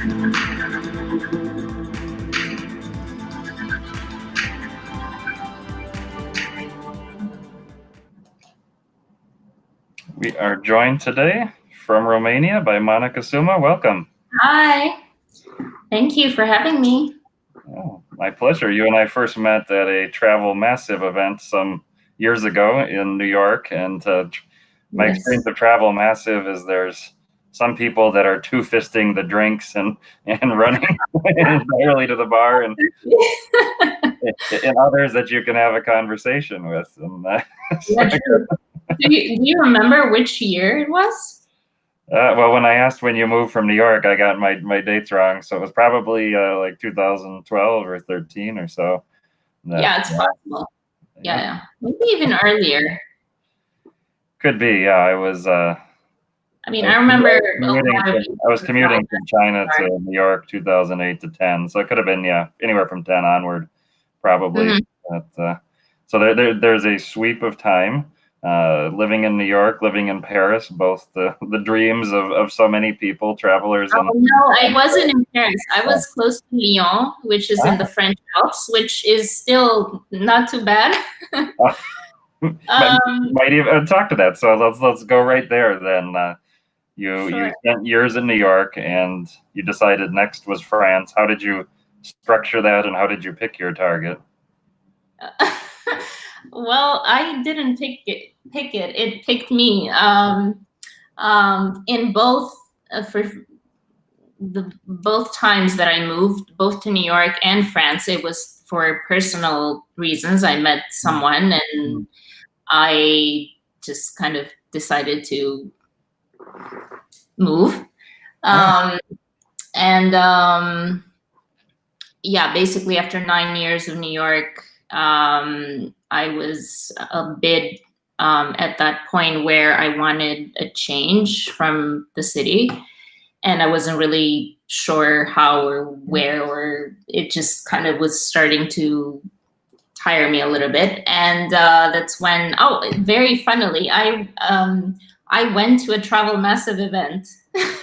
We are joined today from Romania by Monica Suma. Welcome. Hi. Thank you for having me. Oh, my pleasure. You and I first met at a Travel Massive event some years ago in New York. And my experience of Travel Massive is there's some people that are two-fisting the drinks and running entirely to the bar, and others that you can have a conversation with. And do you remember which year it was? Well, when I asked when you moved from New York, I got my dates wrong. So it was probably like 2012 or 13 or so. Yeah, it's possible. Yeah. Maybe even earlier. Could be, yeah. I was. I remember. I was commuting from China to New York 2008 to 10. So it could have been, anywhere from 10 onward, probably. Mm-hmm. But, so there's a sweep of time. Living in New York, living in Paris, both the dreams of so many people, travelers. No, I wasn't in Paris. I was close to Lyon, which is in the French Alps, which is still not too bad. Might even talk to that. So let's go right there then. You spent years in New York, and you decided next was France. How did you structure that, and how did you pick your target? Well, I didn't pick it. It picked me. In both both times that I moved, both to New York and France, it was for personal reasons. I met someone, and I just kind of decided to move. Basically after 9 years of New York, I was a bit at that point where I wanted a change from the city, and I wasn't really sure how or where, or it just kind of was starting to tire me a little bit. And that's when, very funnily, I went to a Travel Massive event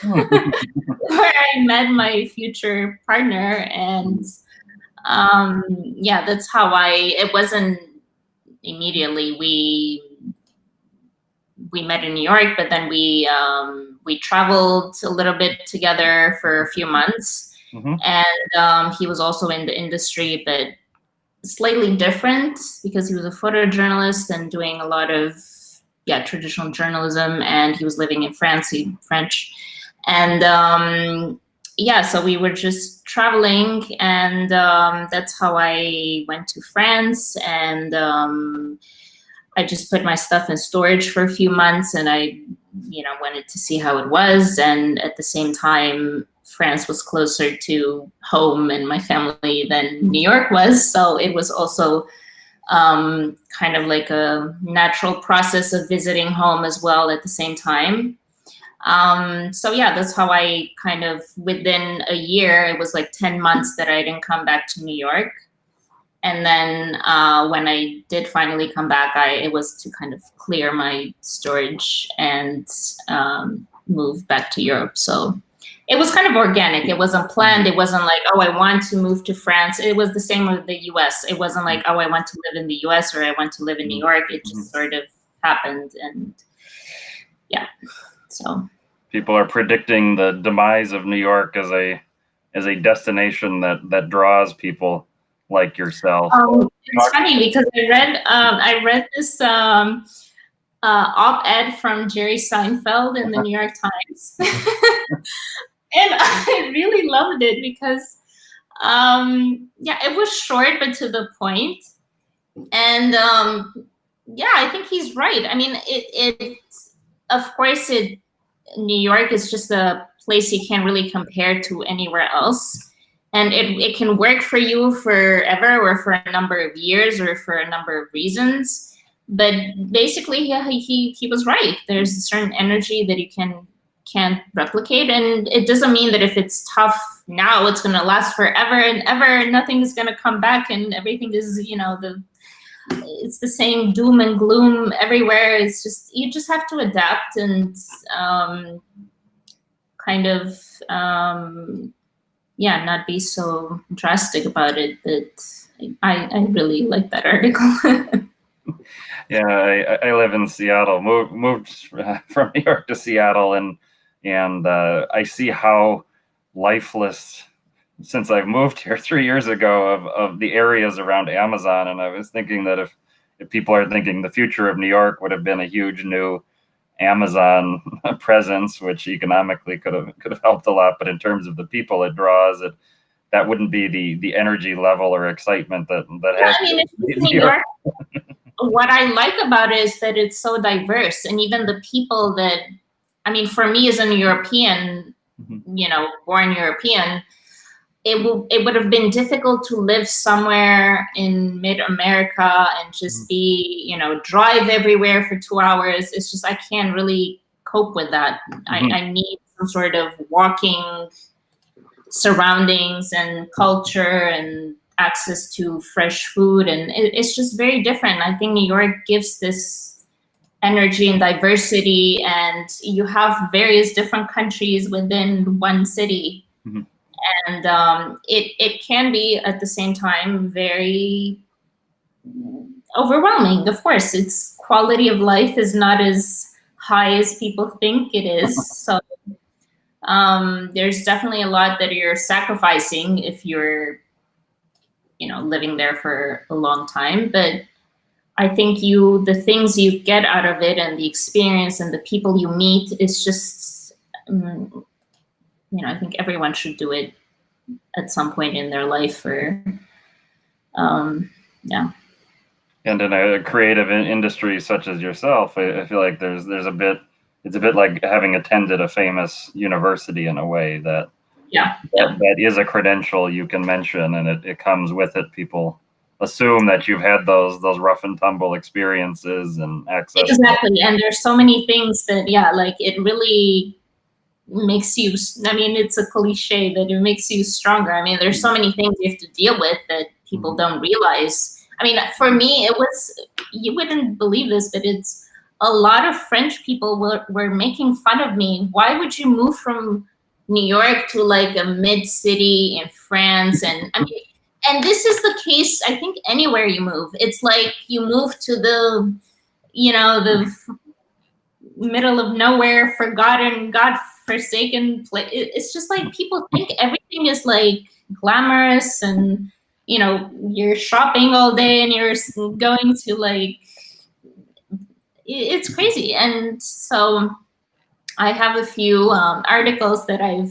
where I met my future partner, and that's how it wasn't immediately we met in New York, but then we traveled a little bit together for a few months. And he was also in the industry, but slightly different, because he was a photojournalist and doing a lot of traditional journalism, and he was living in France, French. And so we were just traveling, and that's how I went to France. And I just put my stuff in storage for a few months, and I wanted to see how it was. And at the same time, France was closer to home and my family than New York was, so it was also kind of like a natural process of visiting home as well at the same time. That's how I kind of, within a year, it was like 10 months that I didn't come back to New York. And then when I did finally come back, it was to kind of clear my storage and move back to Europe. So it was kind of organic. It wasn't planned. It wasn't like, I want to move to France. It was the same with the US. It wasn't like, I want to live in the US or I want to live in New York. It just sort of happened. And so people are predicting the demise of New York as a destination that draws people like yourself. It's funny because I read this op-ed from Jerry Seinfeld in the New York Times. And I really loved it because it was short but to the point. And I think he's right. I mean, New York is just a place you can't really compare to anywhere else. And it can work for you forever or for a number of years or for a number of reasons. But basically, he was right. There's a certain energy that you can't replicate. And it doesn't mean that if it's tough now, it's going to last forever and ever. Nothing is going to come back and everything is, it's the same doom and gloom everywhere. It's just, you just have to adapt and kind of yeah, not be so drastic about it. But I really like that article. Yeah, I live in Seattle. Moved from New York to Seattle, and I see how lifeless since I've moved here 3 years ago of the areas around Amazon. And I was thinking that if people are thinking the future of New York would have been a huge new Amazon presence, which economically could have helped a lot, but in terms of the people it draws, that wouldn't be the energy level or excitement that Yeah, has. I mean, it's New York. What I like about it is that it's so diverse, and even the people that, I mean, for me as a European, born European, it would have been difficult to live somewhere in mid-America and just be, drive everywhere for 2 hours. It's just, I can't really cope with that. I need some sort of walking surroundings and culture and access to fresh food. And it's just very different. I think New York gives this energy and diversity, and you have various different countries within one city. And it can be at the same time very overwhelming. Of course, its quality of life is not as high as people think it is. So there's definitely a lot that you're sacrificing if you're, living there for a long time. But I think the things you get out of it and the experience and the people you meet is just, I think everyone should do it at some point in their life. Or yeah. And in a creative industry such as yourself, I feel like it's a bit like having attended a famous university in a way that is a credential you can mention, and it comes with it. People assume that you've had those rough and tumble experiences and access. Exactly. And there's so many things that, like it really makes you, I mean, it's a cliche, but it makes you stronger. I mean, there's so many things you have to deal with that people don't realize. I mean, for me, it was, you wouldn't believe this, but it's a lot of French people were making fun of me. Why would you move from New York to like a mid-city in France? And I mean, and this is the case, I think, anywhere you move. It's like you move to the middle of nowhere, forgotten, God-forsaken place. It's just like people think everything is like glamorous, and you're shopping all day and you're going to like, it's crazy. And so I have a few articles that I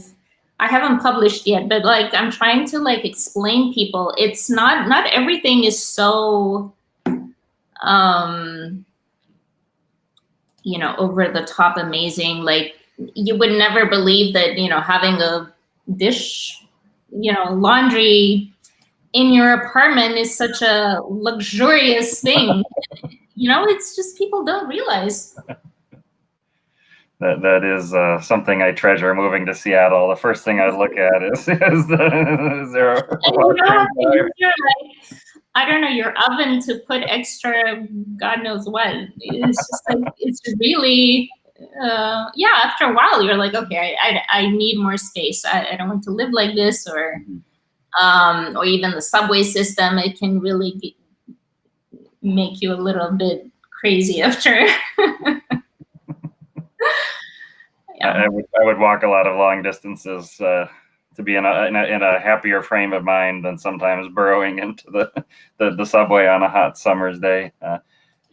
haven't published yet, but like I'm trying to like explain people. It's not everything is so over the top amazing. Like you would never believe that, having a dish, laundry in your apartment is such a luxurious thing. It's just people don't realize. That is something I treasure moving to Seattle. The first thing I look at is there I don't know, your oven to put extra God knows what. It's just like, it's really, after a while you're like, okay, I need more space. I don't want to live like this. Or even the subway system, it can really make you a little bit crazy after. I would walk a lot of long distances to be in a happier frame of mind than sometimes burrowing into the subway on a hot summer's day.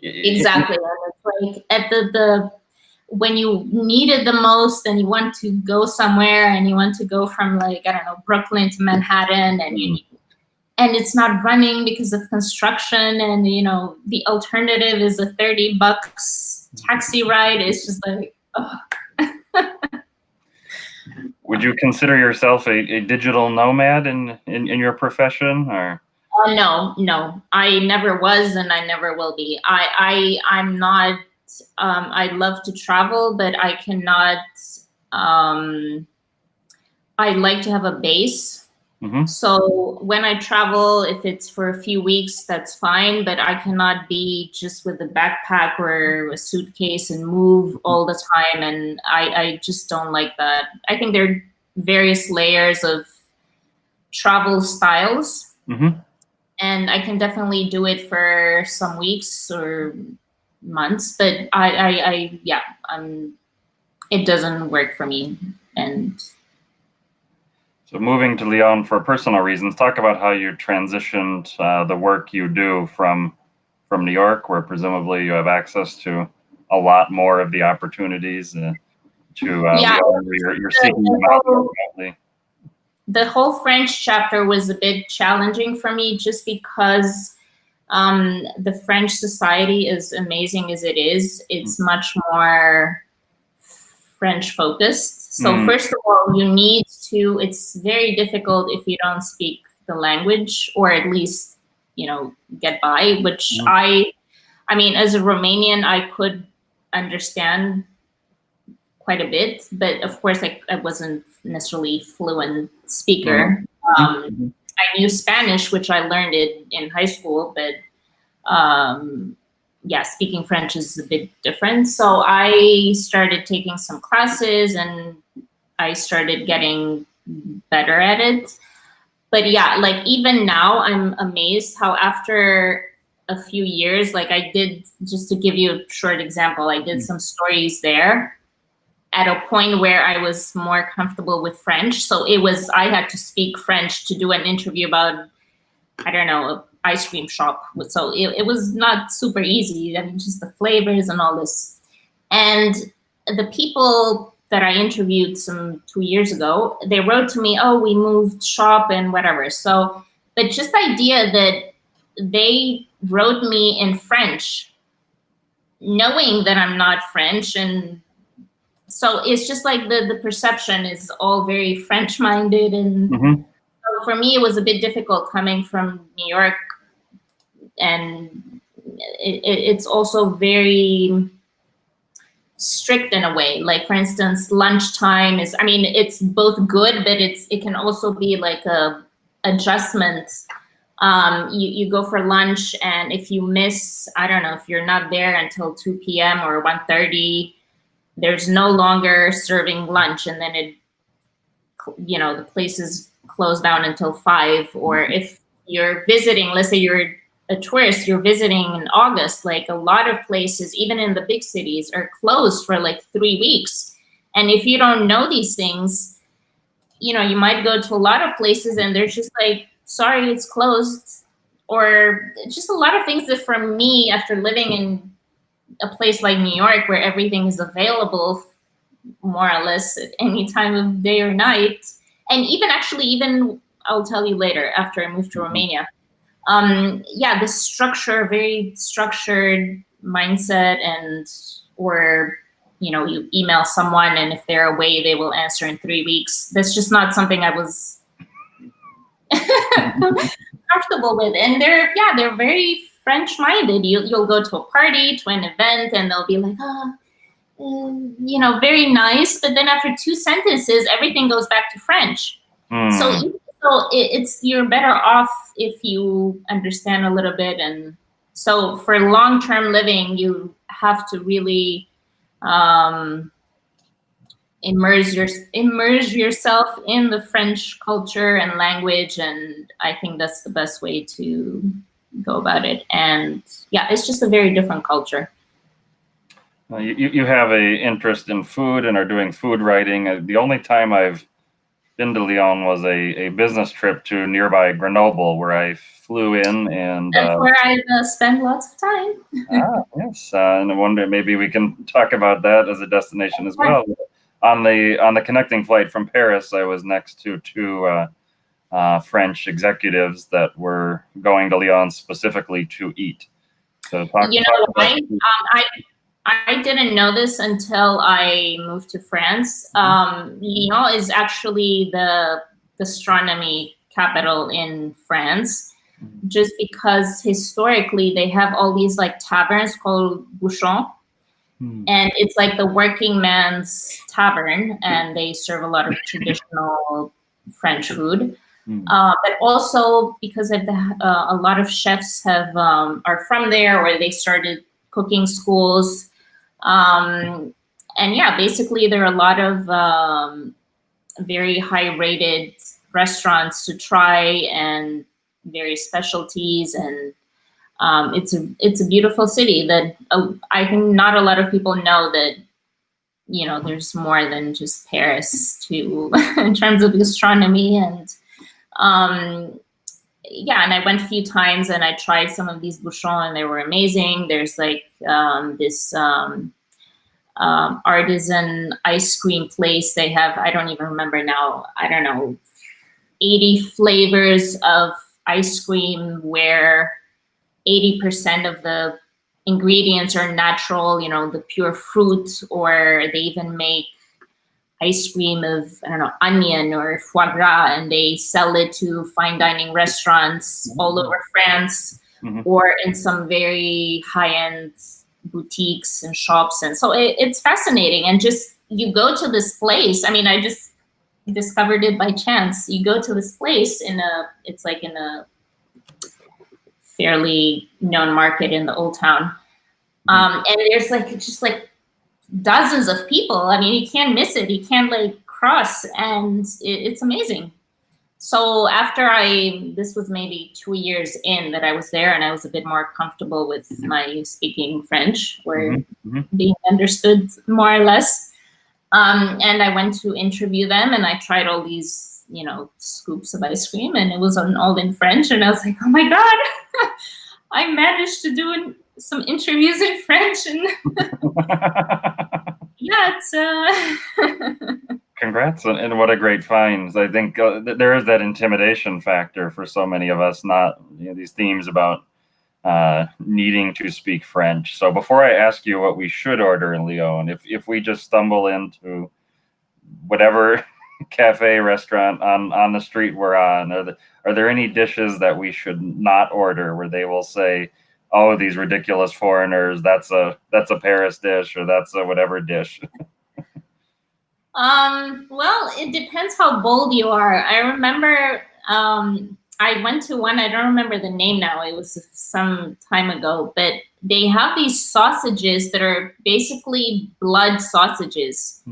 Exactly. It's like at the when you need it the most, and you want to go somewhere, and you want to go from like, I don't know, Brooklyn to Manhattan, and it's not running because of construction, and the alternative is a $30 taxi ride. It's just like, oh. Would you consider yourself a digital nomad in your profession, or? No, I never was, and I never will be. I'm not. I love to travel, but I cannot. I like to have a base. So when I travel, if it's for a few weeks, that's fine. But I cannot be just with a backpack or a suitcase and move all the time. And I just don't like that. I think there are various layers of travel styles. Mm-hmm. And I can definitely do it for some weeks or months, but it doesn't work for me. And so moving to Lyon for personal reasons, talk about how you transitioned the work you do from New York, where presumably you have access to a lot more of the opportunities, to Lyon, where you're seeking them out remotely. The whole French chapter was a bit challenging for me, just because the French society, is amazing as it is, it's much more French focused. So first of all, it's very difficult if you don't speak the language, or at least, get by, which I mean, as a Romanian, I could understand quite a bit, but of course I wasn't necessarily fluent speaker. I knew Spanish, which I learned it in high school, but speaking French is a bit different. So I started taking some classes and I started getting better at it. But yeah, like even now I'm amazed how after a few years, like I did, just to give you a short example, I did some stories there at a point where I was more comfortable with French. So I had to speak French to do an interview about, I don't know, an ice cream shop. So it was not super easy. I mean, just the flavors and all this. And the people that I interviewed some 2 years ago, they wrote to me, oh, we moved shop and whatever. So, but just the idea that they wrote me in French, knowing that I'm not French, and so it's just like the perception is all very French minded. And so for me, it was a bit difficult coming from New York. And it's also very strict in a way. Like, for instance, lunchtime is, I mean, it's both good, but it can also be like a adjustment. You go for lunch, and if you miss, I don't know, if you're not there until 2 p.m. or 1:30, there's no longer serving lunch, and then the place is closed down until 5. Or if you're visiting, let's say you're a tourist, you're visiting in August, like a lot of places, even in the big cities, are closed for like 3 weeks. And if you don't know these things, you might go to a lot of places and they're just like, sorry, it's closed. Or just a lot of things that, for me, after living in a place like New York, where everything is available more or less at any time of day or night, and even I'll tell you later, after I moved to Romania, the structure, very structured mindset, or you email someone, and if they're away, they will answer in 3 weeks. That's just not something I was comfortable with. And they're very French minded. You'll go to a party, to an event, and they'll be like, very nice. But then after 2 sentences, everything goes back to French. So you're better off if you understand a little bit. And so for long-term living, you have to really immerse yourself in the French culture and language. And I think that's the best way to go about it. And it's just a very different culture. You have a interest in food and are doing food writing. The only time I've been to Lyon was a business trip to nearby Grenoble, where I flew in, and that's where I spend lots of time. Yes, and I wonder, maybe we can talk about that as a destination as well. On the connecting flight from Paris, I was next to 2 French executives that were going to Lyon specifically to eat. So I didn't know this until I moved to France. Lyon is actually the gastronomy capital in France, just because historically they have all these like taverns called bouchons. And it's like the working man's tavern, and they serve a lot of traditional French food. But also because of a lot of chefs are from there, or they started cooking schools. Basically there are a lot of very high rated restaurants to try and various specialties, and it's a beautiful city that I think not a lot of people know that there's more than just Paris to in terms of gastronomy. And yeah, and I went a few times and I tried some of these bouchons and they were amazing. There's like this artisan ice cream place. They have, I don't even remember now, I don't know, 80 flavors of ice cream where 80% of the ingredients are natural, the pure fruit, or they even make ice cream of, I don't know, onion or foie gras, and they sell it to fine dining restaurants all over France, or in some very high-end boutiques and shops. And so it's fascinating. And just, you go to this place. I mean, I just discovered it by chance. You go to this place it's like in a fairly known market in the old town. And there's like, just like dozens of people. I mean, you can't miss it. You can't like cross, and it's amazing. So after this was maybe 2 years in that I was there, and I was a bit more comfortable with my speaking French, or being understood more or less. And I went to interview them, and I tried all these, scoops of ice cream, and it was all in French. And I was like, oh my God, I managed to do some interviews in French. And yeah, it's congrats, and what a great find. I think there is that intimidation factor for so many of us, not these themes about needing to speak French. So before I ask you what we should order in Lyon, if we just stumble into whatever cafe, restaurant on the street we're on, are there any dishes that we should not order where they will say, oh, these ridiculous foreigners, that's a Paris dish, or that's a whatever dish? Well, it depends how bold you are. I remember I went to one, I don't remember the name now, it was some time ago, but they have these sausages that are basically blood sausages.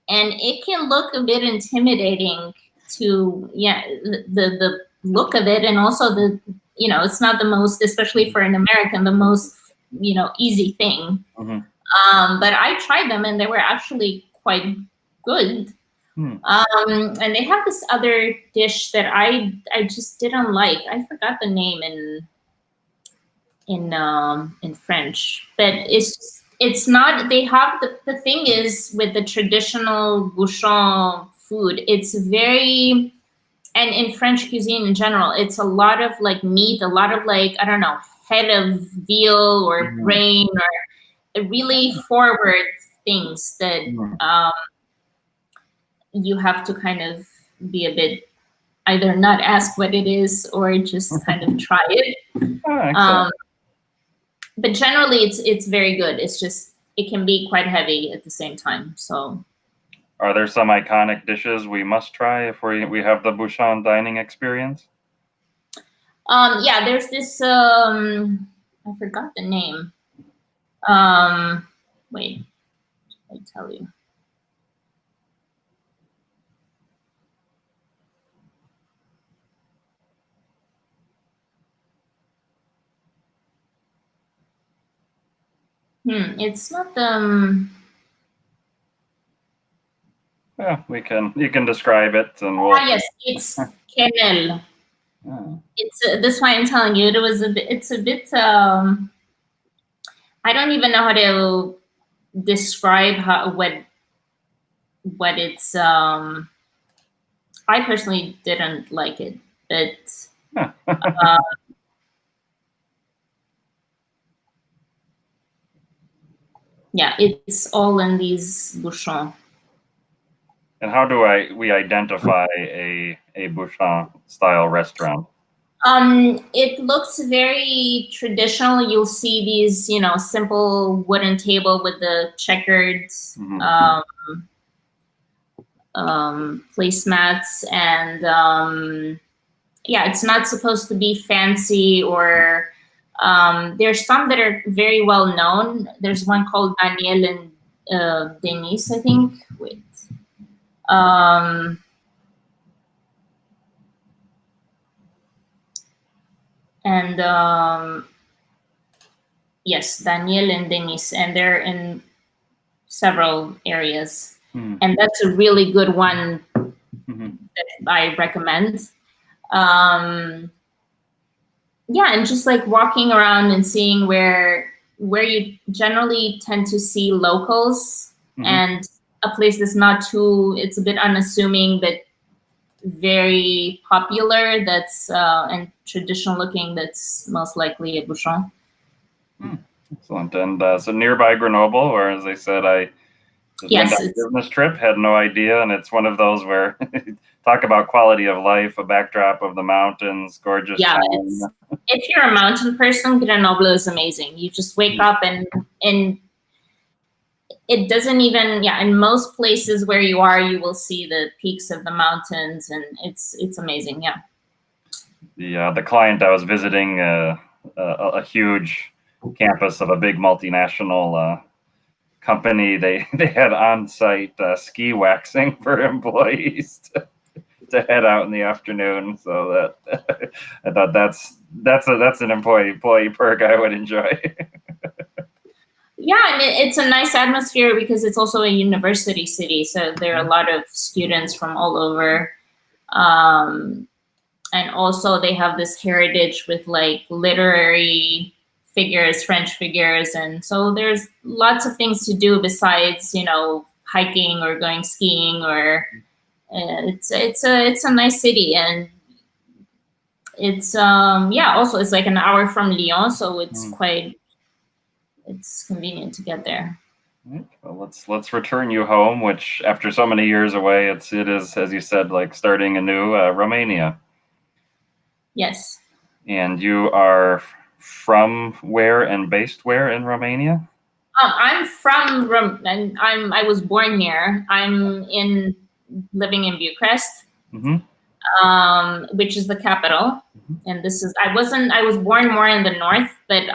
And it can look a bit intimidating to, the look of it, and also it's not the most, especially for an American, the most, easy thing. But I tried them and they were actually quite good. And they have this other dish that I just didn't like. I forgot the name in French, but it's not, they have the thing is with the traditional bouchon food, it's very, and in French cuisine in general, it's a lot of like meat, a lot of like, I don't know, head of veal or brain, or really forward things that you have to kind of be a bit, either not ask what it is or just kind of try it. But generally it's very good. It's just, it can be quite heavy at the same time. So are there some iconic dishes we must try if we have the bouchon dining experience? Yeah, there's this I forgot the name. Wait, I tell you. It's not the. Yeah, you can describe it, and we'll. Yes, it's quenelle. It's this why I'm telling you, it's a bit. I don't even know how to describe what it's. I personally didn't like it, but. Yeah, it's all in these bouchons. And how do we identify a bouchon style restaurant? It looks very traditional. You'll see these, simple wooden table with the checkered placemats, and yeah, it's not supposed to be fancy, or there's some that are very well known. There's one called Daniel and Denise, I think. Wait. and yes, Daniel and Denis, and they're in several areas. And that's a really good one that I recommend. Yeah, and just like walking around and seeing where you generally tend to see locals, and a place that's not too, it's a bit unassuming but very popular, that's and traditional looking, that's most likely a Bouchon. Excellent. And so nearby Grenoble, or as I said, I just went on a business trip, had no idea, and it's one of those where talk about quality of life, a backdrop of the mountains, gorgeous. Yeah, if you're a mountain person, Grenoble is amazing. You just wake up and it doesn't even, in most places where you are, you will see the peaks of the mountains, and it's amazing. Yeah. The client I was visiting, a huge campus of a big multinational company, they had on-site ski waxing for employees to head out in the afternoon. So that I thought that's an employee perk I would enjoy. Yeah, and it's a nice atmosphere because it's also a university city, so there are a lot of students from all over. And also they have this heritage with like literary figures, French figures, and so there's lots of things to do besides, hiking or going skiing, or it's a nice city, and it's also it's like an hour from Lyon, so it's it's convenient to get there. Well, let's return you home, which after so many years away, it is, as you said, like starting anew, Romania. Yes. And you are from where and based where in Romania? I'm from and I was born here. I'm living in Bucharest, which is the capital. And I was born more in the north, but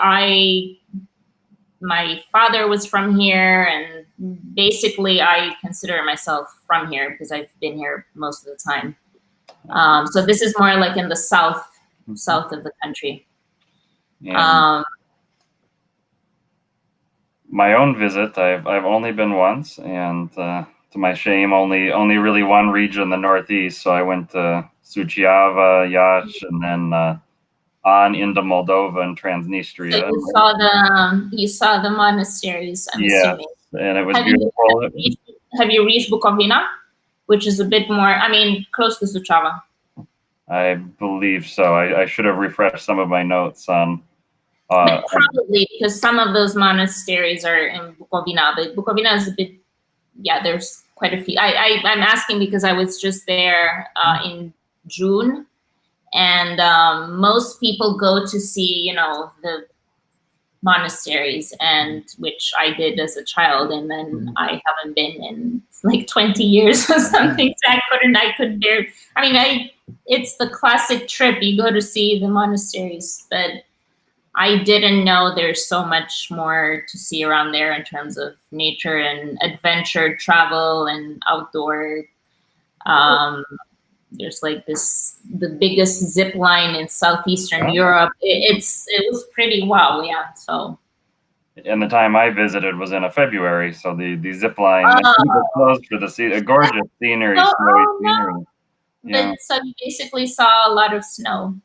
my father was from here, and basically I consider myself from here because I've been here most of the time. So this is more like in the south of the country. My own visit, I've only been once, and to my shame, only really one region, the northeast. So I went to Suceava, Iași, and then on into Moldova and Transnistria. So you saw the monasteries, I'm assuming. And it was beautiful. Have you reached Bukovina, which is a bit more, close to Suceava? I believe so. I should have refreshed some of my notes on. But probably because some of those monasteries are in Bukovina, but Bukovina is a bit, there's quite a few. I'm asking because I was just there in June, and most people go to see, the monasteries, and which I did as a child, and then I haven't been in like 20 years or something. So I could bear. It's the classic trip. You go to see the monasteries, but I didn't know there's so much more to see around there in terms of nature and adventure travel and outdoor. There's like the biggest zip line in Southeastern Europe. It was pretty wow, yeah. So. And the time I visited was in February, so the zip line was closed for the gorgeous scenery, snowy scenery. Yeah. So you basically saw a lot of snow.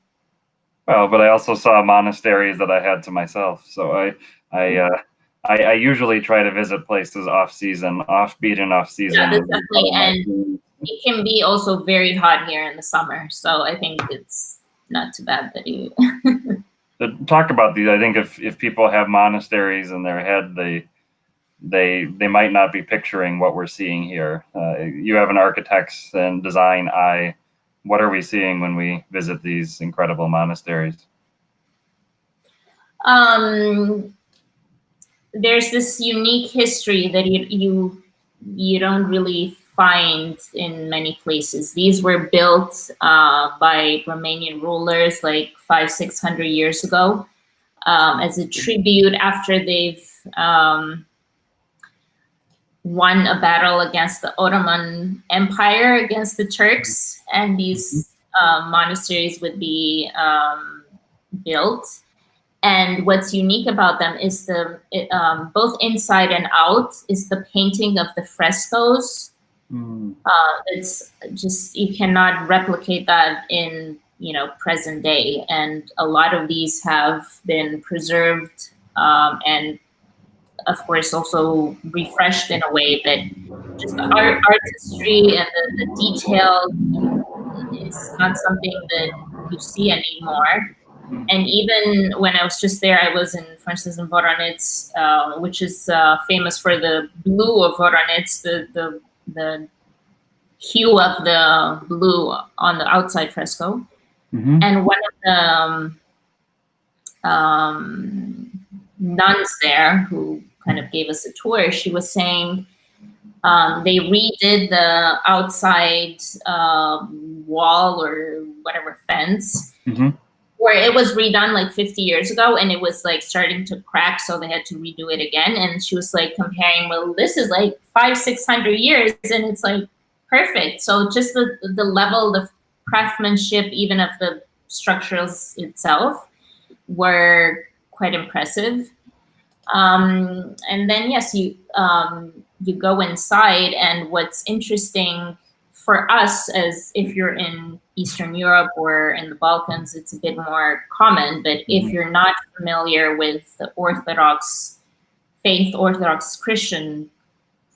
Well, but I also saw monasteries that I had to myself. So I usually try to visit places offbeat and off season. Yeah, definitely. And it can be also very hot here in the summer. So I think it's not too bad that you to talk about these. I think if people have monasteries in their head, they might not be picturing what we're seeing here. You have an architect's and design eye. What are we seeing when we visit these incredible monasteries? There's this unique history that you don't really find in many places. These were built by Romanian rulers like 500-600 years ago as a tribute after they've won a battle against the Ottoman Empire, against the Turks, and these monasteries would be built. And what's unique about them is both inside and out is the painting of the frescoes. It's just, you cannot replicate that in, present day. And a lot of these have been preserved, and of course also refreshed in a way that just the artistry and the detail, it's not something that you see anymore. And even when I was just there, I was for instance, in Voronezh, which is famous for the blue of Voronezh, the hue of the blue on the outside fresco. And one of the nuns there who kind of gave us a tour, she was saying they redid the outside wall or whatever fence, where it was redone like 50 years ago, and it was like starting to crack, so they had to redo it again. And she was like comparing, well, this is like 500-600 years, and it's like perfect. So just the level, the craftsmanship, even of the structures itself, were quite impressive. And then yes, you go inside, and what's interesting for us, as if you're in Eastern Europe or in the Balkans, it's a bit more common. But if you're not familiar with the Orthodox faith, Orthodox Christian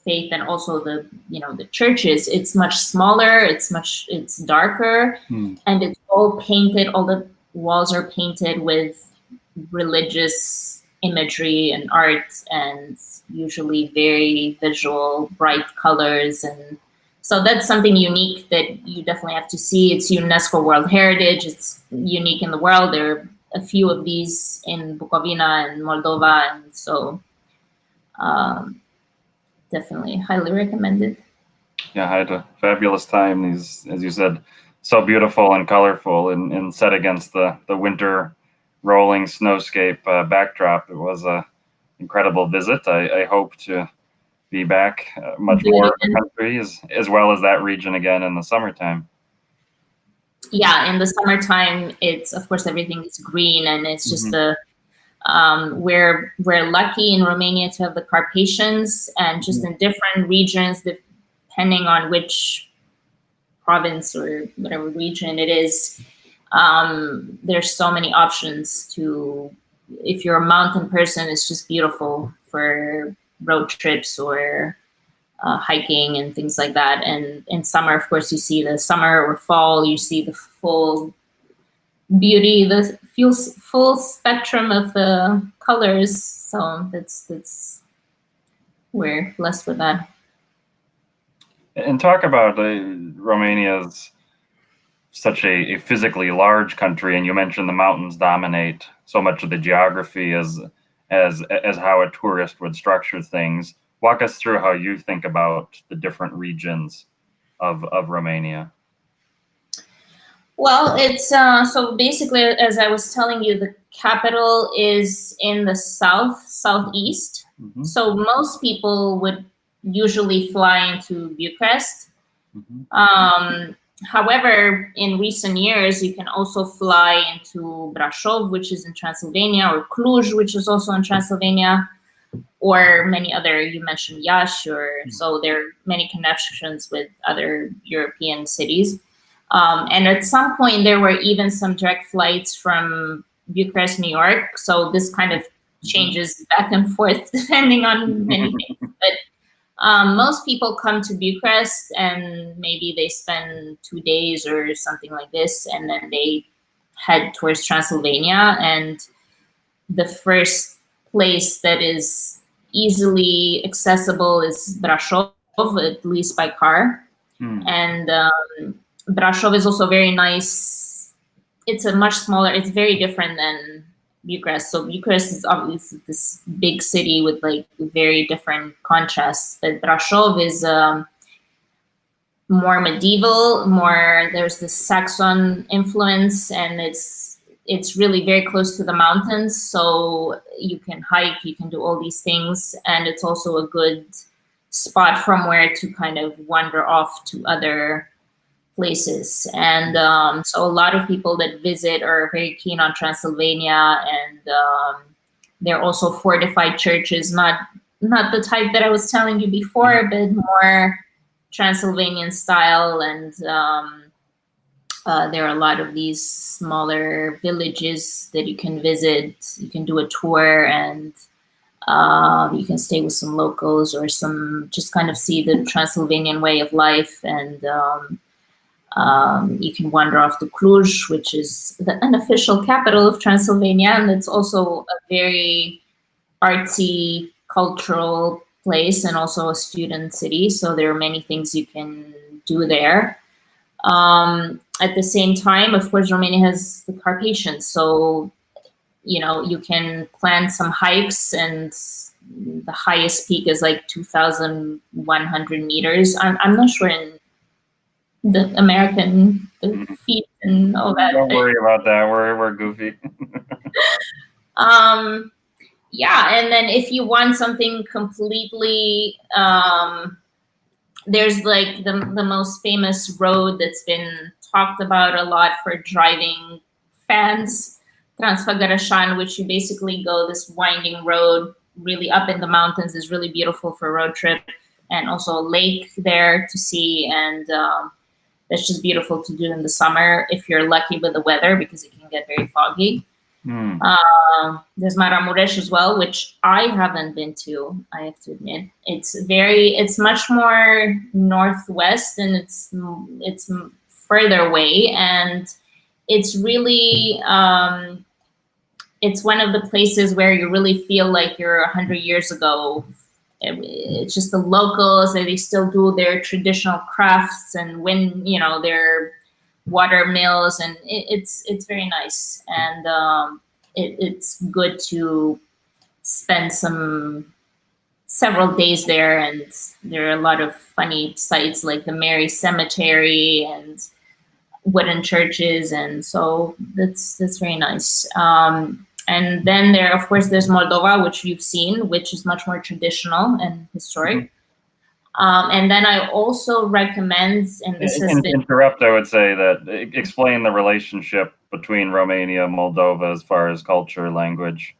faith, and also the churches, it's much smaller, it's darker, and it's all painted. All the walls are painted with religious imagery and art, and usually very visual, bright colors. And so that's something unique that you definitely have to see. It's UNESCO World Heritage. It's unique in the world. There are a few of these in Bukovina and Moldova, and so definitely highly recommended. Yeah, I had a fabulous time. These, as you said, so beautiful and colorful, and set against the winter rolling snowscape backdrop. It was a incredible visit. I hope to be back much more in the country, as well as that region again in the summertime. Yeah, in the summertime, it's, of course, everything is green, and it's just we're lucky in Romania to have the Carpathians, and just in different regions, depending on which province or whatever region it is, there's so many options to, if you're a mountain person, it's just beautiful for road trips or hiking and things like that. And in summer, of course, you see the summer or fall, you see the full beauty, the full spectrum of the colors. So that's we're blessed with that. And talk about Romania's such a physically large country, and you mentioned the mountains dominate so much of the geography as how a tourist would structure things. Walk us through how you think about the different regions of Romania. Well, it's so basically, as I was telling you, the capital is in the southeast. So most people would usually fly into Bucharest. However, in recent years, you can also fly into Brașov, which is in Transylvania, or Cluj, which is also in Transylvania, or many other, you mentioned Iași, so there are many connections with other European cities. And at some point, there were even some direct flights from Bucharest, New York. So this kind of changes back and forth depending on many things. But most people come to Bucharest, and maybe they spend 2 days or something like this, and then they head towards Transylvania. And the first place that is easily accessible is Brașov, at least by car. And Brașov is also very nice. It's a much smaller, it's very different than Bucharest. So Bucharest is obviously this big city with like very different contrasts. But Brașov is more medieval, there's this Saxon influence, and it's really very close to the mountains. So you can hike, you can do all these things. And it's also a good spot from where to kind of wander off to other places. And so a lot of people that visit are very keen on Transylvania, and there are also fortified churches, not the type that I was telling you before, but more Transylvanian style. And there are a lot of these smaller villages that you can visit. You can do a tour, and you can stay with some locals, or just kind of see the Transylvanian way of life. And you can wander off to Cluj, which is the unofficial capital of Transylvania, and it's also a very artsy, cultural place, and also a student city. So there are many things you can do there. At the same time, of course, Romania has the Carpathians, so you can plan some hikes, and the highest peak is like 2,100 meters. I'm not sure in the American feet and all that. Don't worry about that. We're goofy. Yeah, and then if you want something completely, there's like the most famous road that's been talked about a lot for driving fans, Transfăgărășan, which you basically go this winding road really up in the mountains. Is really beautiful for a road trip, and also a lake there to see, and that's just beautiful to do in the summer if you're lucky with the weather, because it can get very foggy. There's Maramuresh as well, which I haven't been to, I have to admit. It's much more northwest, and it's further away, and it's really it's one of the places where you really feel like you're 100 years ago. It's just the locals, they still do their traditional crafts, and when their water mills, and it's very nice. And it's good to spend several days there, and there are a lot of funny sites like the Mary Cemetery and wooden churches, and so that's very nice. And then of course, there's Moldova, which you've seen, which is much more traditional and historic. And then I also recommend, and this has been... Interrupt, I would say that, explain the relationship between Romania and Moldova as far as culture, language.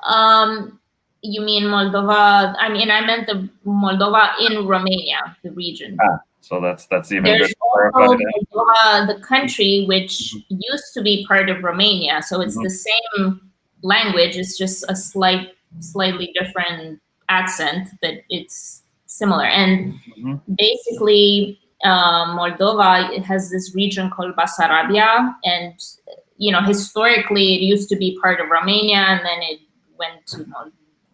You mean Moldova? I meant the Moldova in Romania, the region. So that's even There's good. Also Moldova, the country, which used to be part of Romania. So it's the same language. It's just a slightly different accent, but it's similar. And basically, Moldova has this region called Basarabia, and historically it used to be part of Romania, and then it went to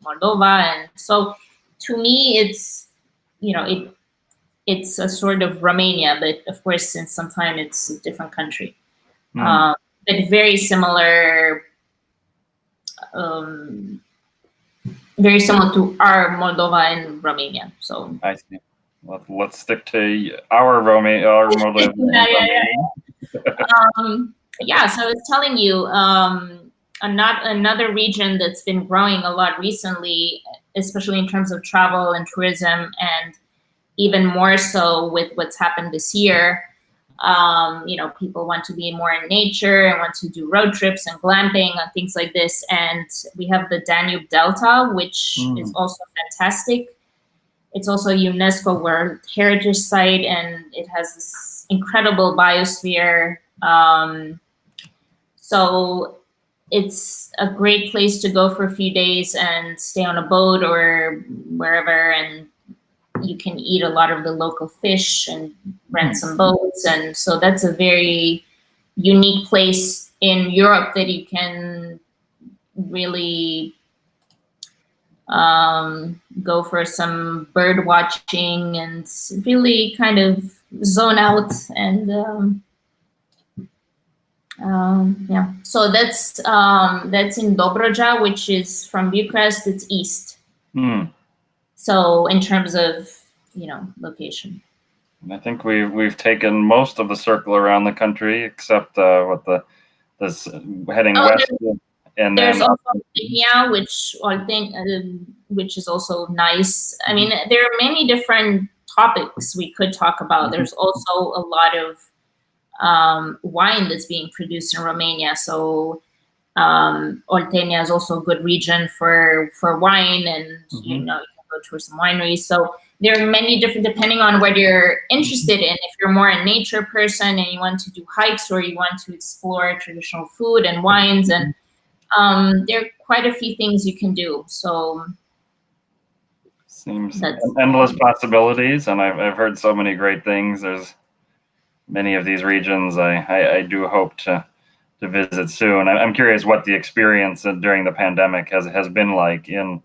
Moldova. And so, to me, it's it's a sort of Romania, but of course, since some time it's a different country. But very similar. Very similar to our Moldova and Romania. So I see. Let's stick to our Moldova. Yeah. So I was telling you, another region that's been growing a lot recently, especially in terms of travel and tourism, and even more so with what's happened this year. People want to be more in nature and want to do road trips and glamping and things like this. And we have the Danube Delta, which is also fantastic. It's also a UNESCO World Heritage Site, and it has this incredible biosphere. So it's a great place to go for a few days and stay on a boat or wherever, and you can eat a lot of the local fish and rent some boats. And so that's a very unique place in Europe that you can really go for some bird watching and really kind of zone out. And yeah, so that's in Dobroja, which is from Bucharest. It's east. So in terms of location, and I think we've taken most of the circle around the country, except this heading west. And there's also Lyon, which is also nice. I mean, there are many different topics we could talk about. There's also a lot of wine that's being produced in Romania. So Oltenia is also a good region for wine, and you can go tour some wineries. So there are many different, depending on what you're interested in. If you're more a nature person and you want to do hikes, or you want to explore traditional food and wines, and there are quite a few things you can do. So seems endless possibilities, and I've heard so many great things. There's many of these regions I do hope to visit soon. I'm curious what the experience during the pandemic has been like in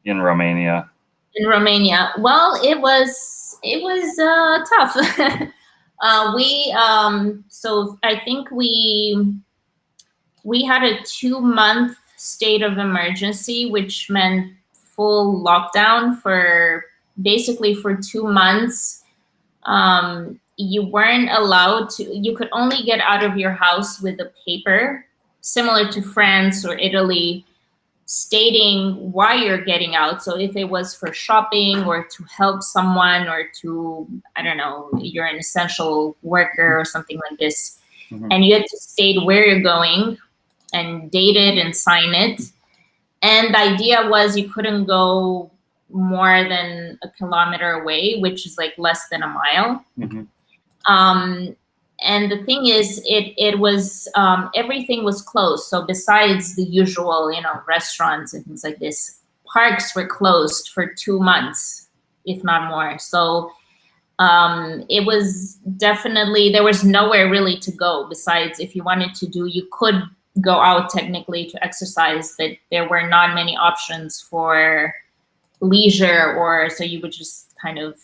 Romania. In Romania, well, it was tough. So I think we had a 2-month state of emergency, which meant full lockdown for 2 months. You weren't allowed to, you could only get out of your house with a paper, similar to France or Italy, stating why you're getting out. So if it was for shopping or to help someone, or to, I don't know, you're an essential worker or something like this, and you had to state where you're going and date it and sign it. And the idea was you couldn't go more than a kilometer away, which is like less than a mile. And the thing is, it was everything was closed. So besides the usual, restaurants and things like this, parks were closed for 2 months, if not more. So it was definitely, there was nowhere really to go besides, if you wanted to do, you could go out technically to exercise, but there were not many options for leisure, or so you would just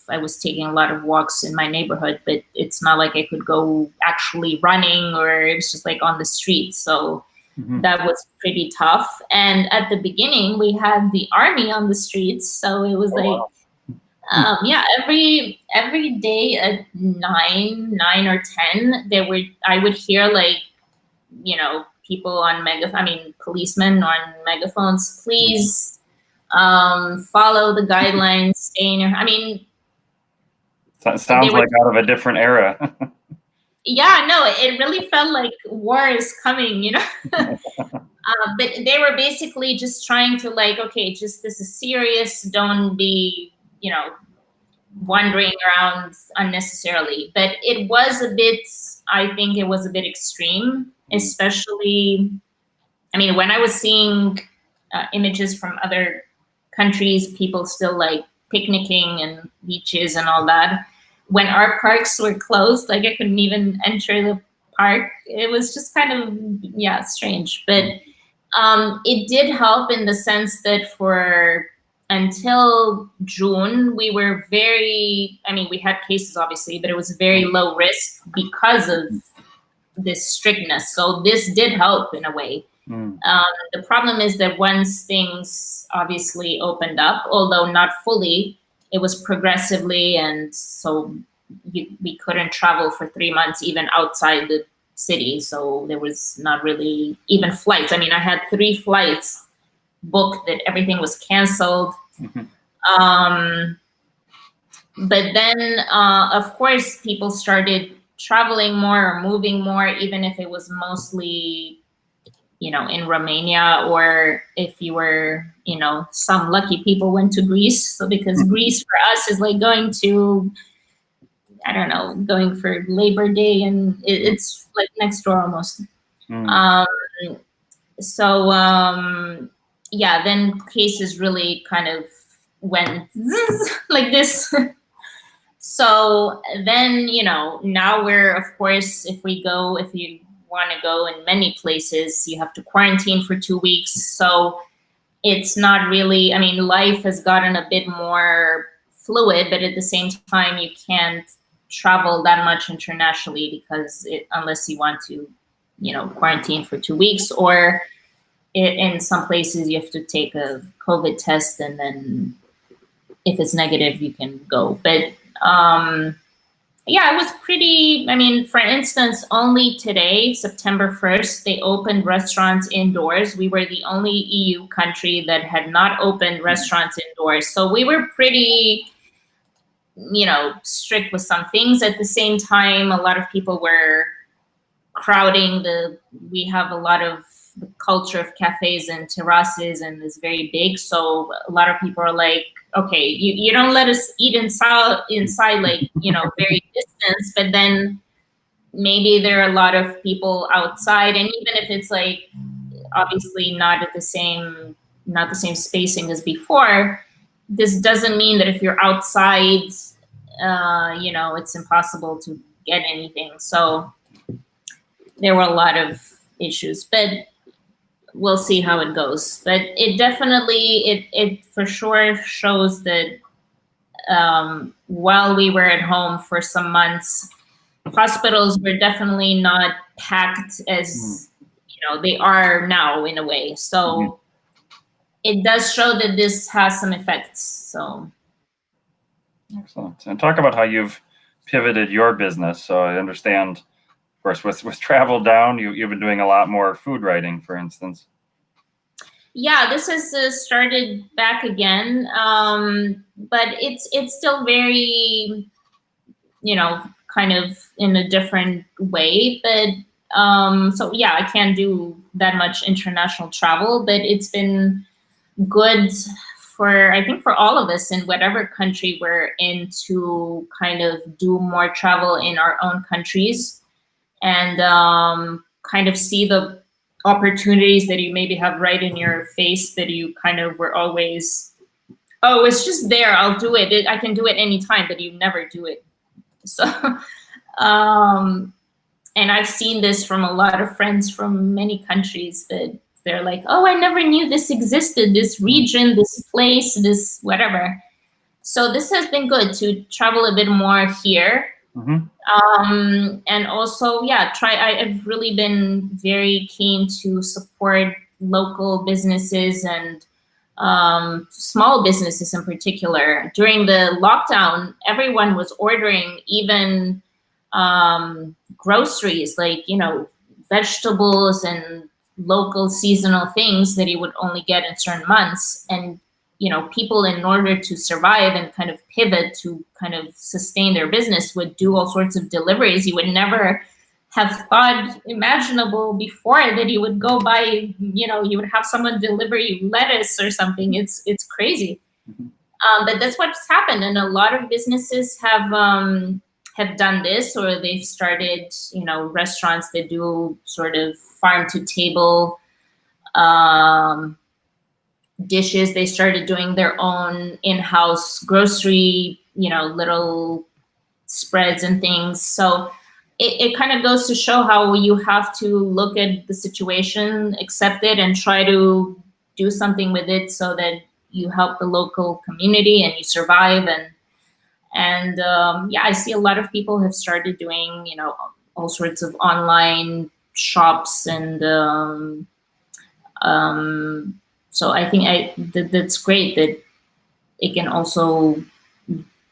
I was taking a lot of walks in my neighborhood, but it's not like I could go actually running, or it was just like on the street. So that was pretty tough. And at the beginning we had the army on the streets. So it was every day at 9 or 10, I would hear people on policemen on megaphones, please follow the guidelines, stay in your, sounds like out of a different era. Yeah, no, it really felt like war is coming, but they were basically just trying to okay, just, this is serious, don't be, wandering around unnecessarily. But it was I think it was a bit extreme, especially, when I was seeing images from other countries, people still picnicking and beaches and all that. When our parks were closed, I couldn't even enter the park. It was just kind of, strange. But it did help in the sense that until June, we were we had cases obviously, but it was very low risk because of this strictness. So this did help in a way. The problem is that once things obviously opened up, although not fully, it was progressively, and so we couldn't travel for 3 months even outside the city. So there was not really even flights. I had 3 flights booked that everything was canceled. But then, of course, people started traveling more or moving more, even if it was mostly in Romania, or if you were, some lucky people went to Greece. So because Greece for us is going to, I don't know, going for Labor Day, and it's next door almost. Then cases really kind of went like this. So then, now we're, of course, if you want to go in many places, you have to quarantine for 2 weeks. So it's not really, life has gotten a bit more fluid, but at the same time, you can't travel that much internationally because unless you want to, quarantine for 2 weeks, or in some places you have to take a COVID test, and then if it's negative, you can go. But it was pretty, for instance, only today, September 1st, they opened restaurants indoors. We were the only EU country that had not opened restaurants indoors. So we were pretty strict with some things. At the same time, a lot of people were crowding we have a lot of the culture of cafes and terraces, and it's very big. So a lot of people are like, okay, you don't let us eat inside like, very distance, but then maybe there are a lot of people outside. And even if it's like, obviously not the same spacing as before, this doesn't mean that if you're outside, it's impossible to get anything. So there were a lot of issues, but we'll see how it goes. But it definitely, it for sure shows that while we were at home for some months, hospitals were definitely not packed as they are now in a way. So it does show that this has some effects. So excellent. And talk about how you've pivoted your business. So I understand, of course, with travel down, you've been doing a lot more food writing, for instance. Yeah, this has started back again, but it's still very, kind of in a different way. But so yeah, I can't do that much international travel, but it's been good I think for all of us in whatever country we're in, to kind of do more travel in our own countries and kind of see the opportunities that you maybe have right in your face, that you kind of were always, oh, it's just there, I'll do it. I can do it anytime, but you never do it. So, and I've seen this from a lot of friends from many countries, that they're like, oh, I never knew this existed, this region, this place, this whatever. So this has been good to travel a bit more here. And also, yeah, I've really been very keen to support local businesses and small businesses in particular. During the lockdown, everyone was ordering even groceries, like, vegetables and local seasonal things that you would only get in certain months. And people, in order to survive and kind of pivot to kind of sustain their business, would do all sorts of deliveries. You would never have thought imaginable before that you would go buy, you would have someone deliver you lettuce or something. It's crazy. But that's what's happened. And a lot of businesses have done this, or they've started, restaurants that do sort of farm to table dishes. They started doing their own in-house grocery, little spreads and things. So it kind of goes to show how you have to look at the situation, accept it, and try to do something with it so that you help the local community and you survive. And yeah, I see a lot of people have started doing, all sorts of online shops, and so I think that's great that it can also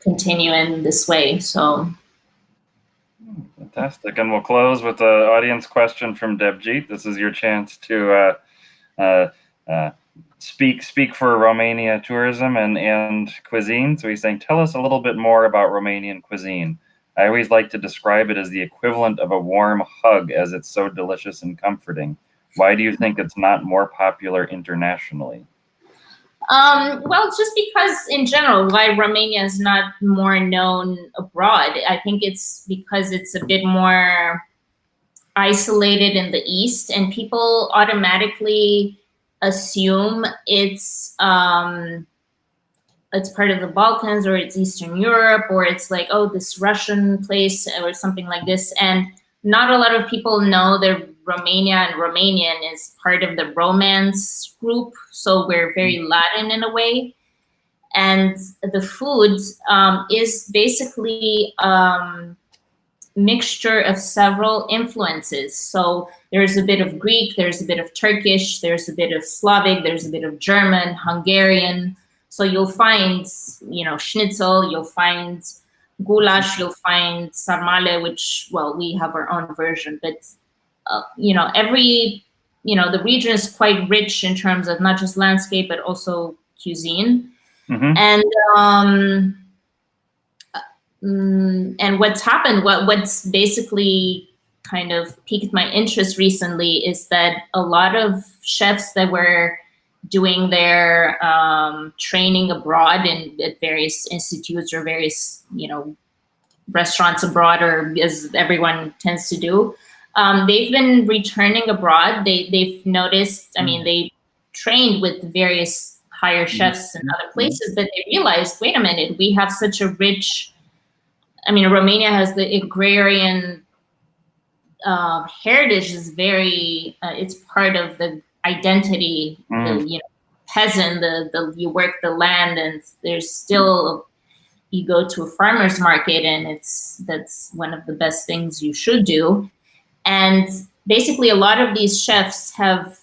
continue in this way. So fantastic. And we'll close with an audience question from Debjit. This is your chance to speak for Romania tourism and cuisine. So he's saying, tell us a little bit more about Romanian cuisine. I always like to describe it as the equivalent of a warm hug, as it's so delicious and comforting. Why do you think it's not more popular internationally? Well, just because in general, why Romania is not more known abroad. I think it's because it's a bit more isolated in the East, and people automatically assume it's part of the Balkans, or it's Eastern Europe, or it's like, oh, this Russian place or something like this. And not a lot of people know that Romania and Romanian is part of the Romance group. So we're very Latin in a way. And the food is basically mixture of several influences. So there's a bit of Greek, there's a bit of Turkish, there's a bit of Slavic, there's a bit of German, Hungarian. So you'll find, schnitzel, you'll find goulash, you'll find sarmale, which, well, we have our own version, but the region is quite rich in terms of not just landscape, but also cuisine. And and what's happened, what's basically kind of piqued my interest recently is that a lot of chefs that were doing their training abroad at various institutes or various, restaurants abroad, or as everyone tends to do, they've been returning abroad. They've noticed, they trained with various higher chefs in other places, but they realized, wait a minute, we have such a rich, Romania has the agrarian heritage is very, it's part of the identity, the peasant, you work the land, and there's still, you go to a farmer's market, and that's one of the best things you should do. And basically a lot of these chefs have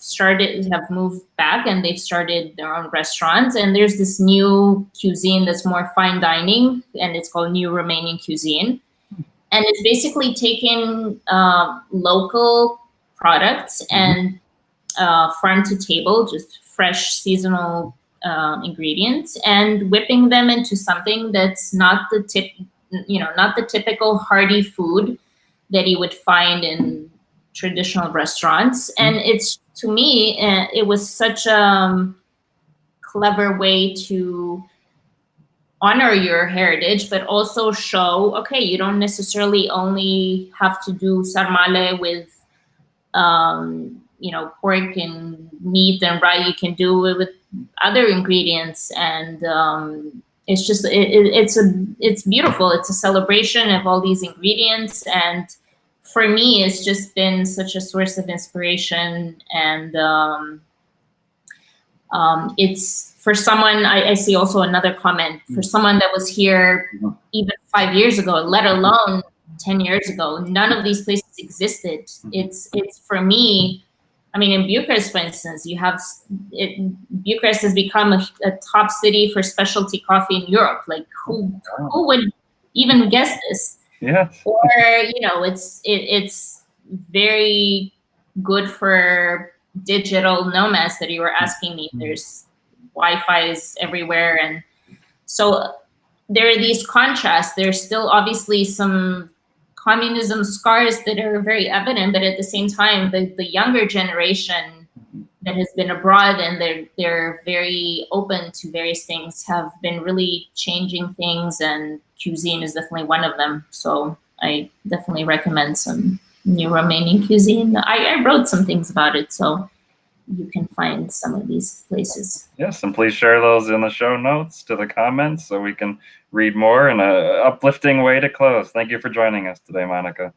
moved back, and they've started their own restaurants, and there's this new cuisine that's more fine dining, and it's called New Romanian Cuisine. And it's basically taking local products and farm to table, just fresh seasonal ingredients, and whipping them into something that's not the typical hearty food that you would find in traditional restaurants. And it's, to me, it was such a clever way to honor your heritage, but also show, okay, you don't necessarily only have to do sarmale with, pork and meat and rice. You can do it with other ingredients, and it's just it's beautiful. It's a celebration of all these ingredients, and for me, it's just been such a source of inspiration. And it's, for someone, I see also another comment, for someone that was here even 5 years ago, let alone 10 years ago, none of these places existed. It's for me, in Bucharest, for instance, Bucharest has become a top city for specialty coffee in Europe. Like, who would even guess this? Yeah. Or, it's very good for digital nomads that you were asking me. There's Wi-Fi's everywhere. And so there are these contrasts. There's still obviously some communism scars that are very evident, but at the same time, the younger generation that has been abroad, and they're very open to various things, have been really changing things, and cuisine is definitely one of them. So I definitely recommend some New Romanian Cuisine. I wrote some things about it, so you can find some of these places. Yes, and please share those in the show notes to the comments so we can read more, in an uplifting way to close. Thank you for joining us today, Monica.